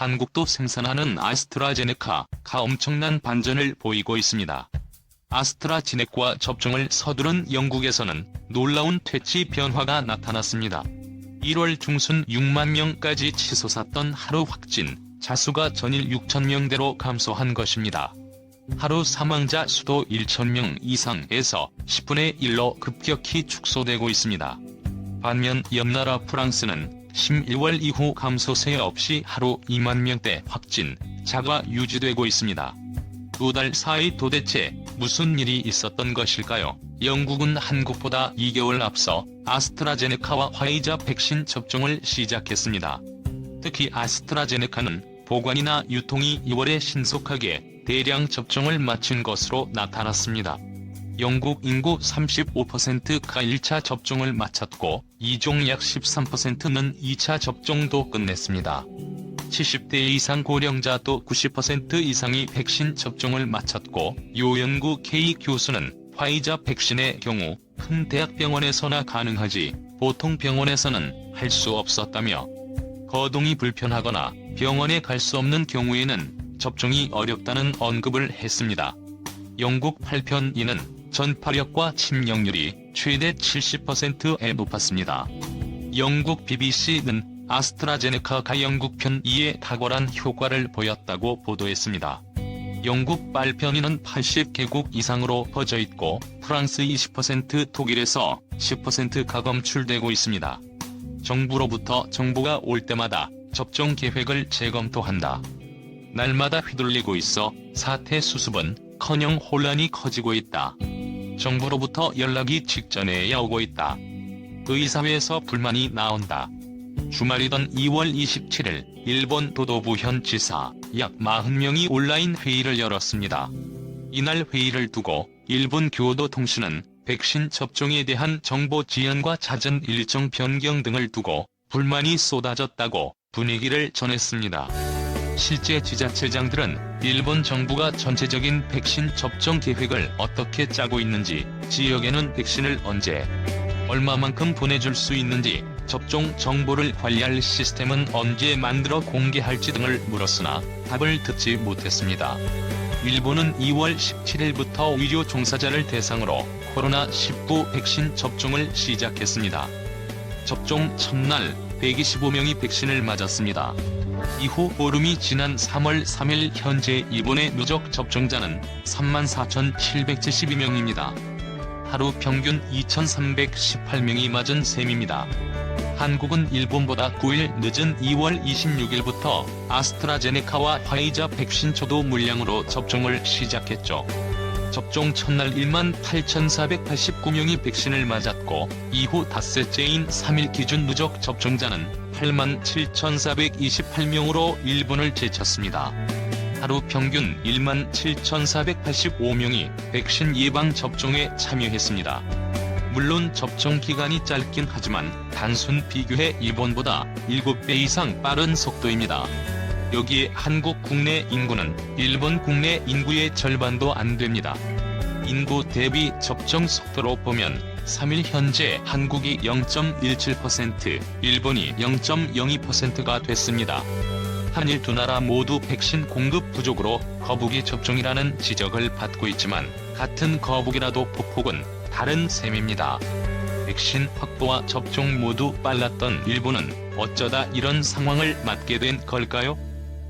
한국도 생산하는 아스트라제네카가 엄청난 반전을 보이고 있습니다. 아스트라제네카 접종을 서두른 영국에서는 놀라운 퇴치 변화가 나타났습니다. 1월 중순 6만 명까지 치솟았던 하루 확진 자수가 전일 6천 명대로 감소한 것입니다. 하루 사망자 수도 1,000명 이상에서 10분의 1로 급격히 축소되고 있습니다. 반면 옆나라 프랑스는 11월 이후 감소세 없이 하루 2만 명대 확진자가 유지되고 있습니다. 2달 사이 도대체 무슨 일이 있었던 것일까요? 영국은 한국보다 2개월 앞서 아스트라제네카와 화이자 백신 접종을 시작했습니다. 특히 아스트라제네카는 보관이나 유통이 2월에 신속하게 대량 접종을 마친 것으로 나타났습니다. 영국 인구 35%가 1차 접종을 마쳤고 이종 약 13%는 2차 접종도 끝냈습니다. 70대 이상 고령자도 90% 이상이 백신 접종을 마쳤고 요 연구 K 교수는 화이자 백신의 경우 큰 대학병원에서나 가능하지 보통 병원에서는 할 수 없었다며 거동이 불편하거나 병원에 갈 수 없는 경우에는 접종이 어렵다는 언급을 했습니다. 영국 8편이는 전파력과 침영률이 최대 70%에 높았습니다. 영국 BBC는 아스트라제네카가 영국 편2에 탁월한 효과를 보였다고 보도했습니다. 영국 빨편이는 80개국 이상으로 퍼져 있고 프랑스 20%, 독일에서 10%가 검출되고 있습니다. 정부로부터 정보가 올 때마다 접종 계획을 재검토한다. 날마다 휘둘리고 있어 사태 수습은커녕 혼란이 커지고 있다. 정부로부터 연락이 직전에야 오고 있다. 의사회에서 불만이 나온다. 주말이던 2월 27일 일본 도도부 현 지사 약 40명이 온라인 회의를 열었습니다. 이날 회의를 두고 일본 교도통신은 백신 접종에 대한 정보 지연과 잦은 일정 변경 등을 두고 불만이 쏟아졌다고 분위기를 전했습니다. 실제 지자체장들은 일본 정부가 전체적인 백신 접종 계획을 어떻게 짜고 있는지, 지역에는 백신을 언제, 얼마만큼 보내줄 수 있는지, 접종 정보를 관리할 시스템은 언제 만들어 공개할지 등을 물었으나 답을 듣지 못했습니다. 일본은 2월 17일부터 의료 종사자를 대상으로 코로나19 백신 접종을 시작했습니다. 접종 첫날 125명이 백신을 맞았습니다. 이후 보름이 지난 3월 3일 현재 일본의 누적 접종자는 34,772명입니다. 하루 평균 2,318명이 맞은 셈입니다. 한국은 일본보다 9일 늦은 2월 26일부터 아스트라제네카와 화이자 백신 초도 물량으로 접종을 시작했죠. 접종 첫날 18,489명이 백신을 맞았고 이후 닷새째인 3일 기준 누적 접종자는 87,428명으로 일본을 제쳤습니다. 하루 평균 17,485명이 백신 예방접종에 참여했습니다. 물론 접종 기간이 짧긴 하지만 단순 비교해 일본보다 7배 이상 빠른 속도입니다. 여기에 한국 국내 인구는 일본 국내 인구의 절반도 안 됩니다. 인구 대비 접종 속도로 보면 3일 현재 한국이 0.17%, 일본이 0.02%가 됐습니다. 한일 두 나라 모두 백신 공급 부족으로 거북이 접종이라는 지적을 받고 있지만 같은 거북이라도 폭폭은 다른 셈입니다. 백신 확보와 접종 모두 빨랐던 일본은 어쩌다 이런 상황을 맞게 된 걸까요?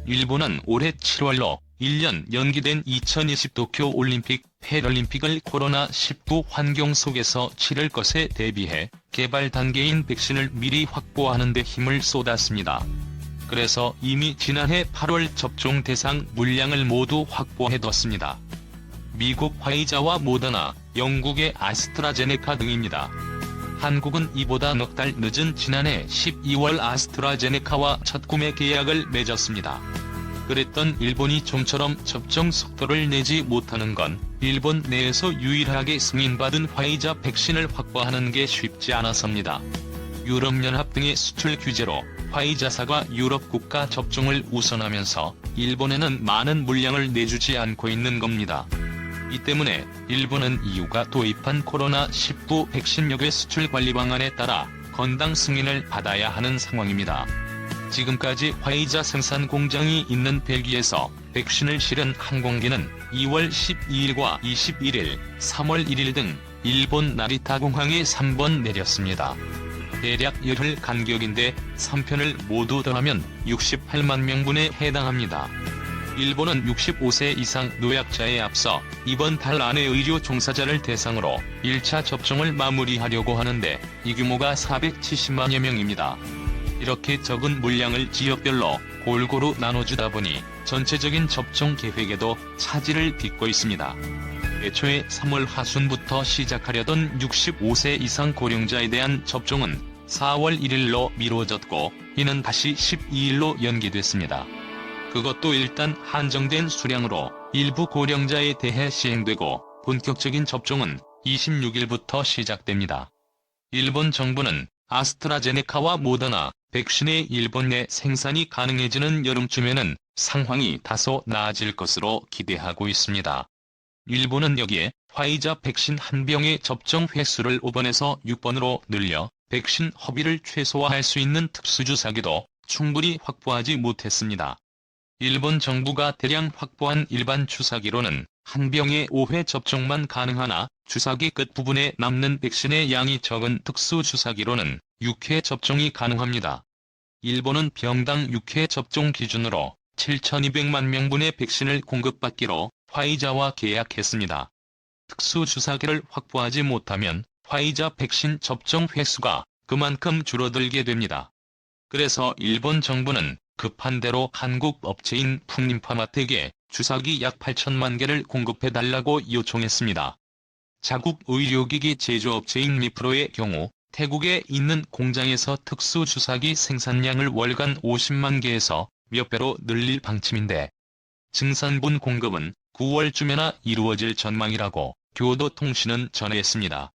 일본은 올해 7월로 1년 연기된 2020 도쿄 올림픽, 패럴림픽을 코로나19 환경 속에서 치를 것에 대비해 개발 단계인 백신을 미리 확보하는 데 힘을 쏟았습니다. 그래서 이미 지난해 8월 접종 대상 물량을 모두 확보해뒀습니다. 미국 화이자와 모더나, 영국의 아스트라제네카 등입니다. 한국은 이보다 넉 달 늦은 지난해 12월 아스트라제네카와 첫 구매 계약을 맺었습니다. 그랬던 일본이 좀처럼 접종 속도를 내지 못하는 건 일본 내에서 유일하게 승인받은 화이자 백신을 확보하는 게 쉽지 않아서입니다. 유럽연합 등의 수출 규제로 화이자사가 유럽 국가 접종을 우선하면서 일본에는 많은 물량을 내주지 않고 있는 겁니다. 이 때문에 일본은 EU가 도입한 코로나19 백신 역의 수출 관리 방안에 따라 건당 승인을 받아야 하는 상황입니다. 지금까지 화이자 생산 공장이 있는 벨기에에서 백신을 실은 항공기는 2월 12일과 21일, 3월 1일 등 일본 나리타 공항에 3번 내렸습니다. 대략 열흘 간격인데 3편을 모두 더하면 68만 명분에 해당합니다. 일본은 65세 이상 노약자에 앞서 이번 달 안에 의료 종사자를 대상으로 1차 접종을 마무리하려고 하는데 이 규모가 470만여 명입니다. 이렇게 적은 물량을 지역별로 골고루 나눠주다 보니 전체적인 접종 계획에도 차질을 빚고 있습니다. 애초에 3월 하순부터 시작하려던 65세 이상 고령자에 대한 접종은 4월 1일로 미뤄졌고 이는 다시 12일로 연기됐습니다. 그것도 일단 한정된 수량으로 일부 고령자에 대해 시행되고 본격적인 접종은 26일부터 시작됩니다. 일본 정부는 아스트라제네카와 모더나 백신의 일본 내 생산이 가능해지는 여름쯤에는 상황이 다소 나아질 것으로 기대하고 있습니다. 일본은 여기에 화이자 백신 한 병의 접종 횟수를 5번에서 6번으로 늘려 백신 허비를 최소화할 수 있는 특수주사기도 충분히 확보하지 못했습니다. 일본 정부가 대량 확보한 일반 주사기로는 한 병에 5회 접종만 가능하나 주사기 끝부분에 남는 백신의 양이 적은 특수주사기로는 6회 접종이 가능합니다. 일본은 병당 6회 접종 기준으로 7,200만 명분의 백신을 공급받기로 화이자와 계약했습니다. 특수주사기를 확보하지 못하면 화이자 백신 접종 횟수가 그만큼 줄어들게 됩니다. 그래서 일본 정부는 급한 대로 한국 업체인 풍림파마텍에 주사기 약 8천만 개를 공급해달라고 요청했습니다. 자국 의료기기 제조업체인 미프로의 경우 태국에 있는 공장에서 특수주사기 생산량을 월간 50만 개에서 몇 배로 늘릴 방침인데 증산분 공급은 9월쯤에나 이루어질 전망이라고 교도통신은 전했습니다.